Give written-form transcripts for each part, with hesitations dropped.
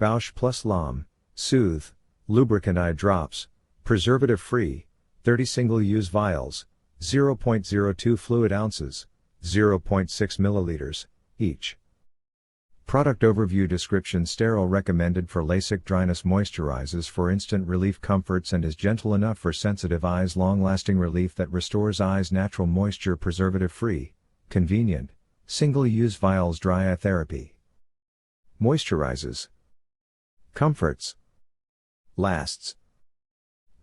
Bausch Lomb Soothe, Lubricant Eye Drops, Preservative-Free, 30 single-use vials, 0.02 fluid ounces, 0.6 milliliters, each. Product Overview Description: Sterile, recommended for LASIK dryness, moisturizes for instant relief, comforts and is gentle enough for sensitive eyes, long-lasting relief that restores eyes' natural moisture, preservative-free, convenient, single-use vials, dry eye therapy. Moisturizes, comforts, lasts.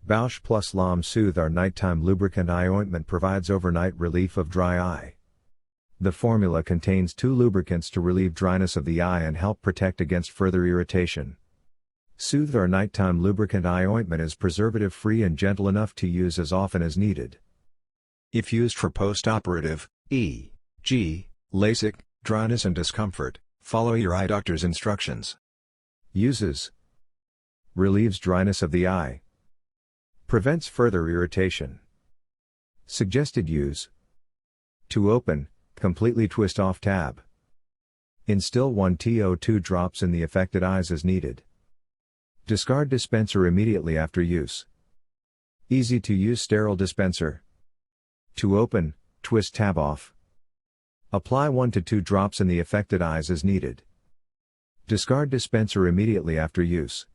Bausch Lomb Soothe, our nighttime lubricant eye ointment, provides overnight relief of dry eye. The formula contains 2 lubricants to relieve dryness of the eye and help protect against further irritation. Soothe, our nighttime lubricant eye ointment, is preservative-free and gentle enough to use as often as needed. If used for post-operative, e.g., LASIK, dryness and discomfort, follow your eye doctor's instructions. Uses: relieves dryness of the eye, prevents further irritation. Suggested use: to open, completely twist off tab. Instill 1/2 drops in the affected eyes as needed. Discard dispenser immediately after use. Easy to use sterile dispenser. To open, twist tab off. Apply 1 to 2 drops in the affected eyes as needed. Discard dispenser immediately after use.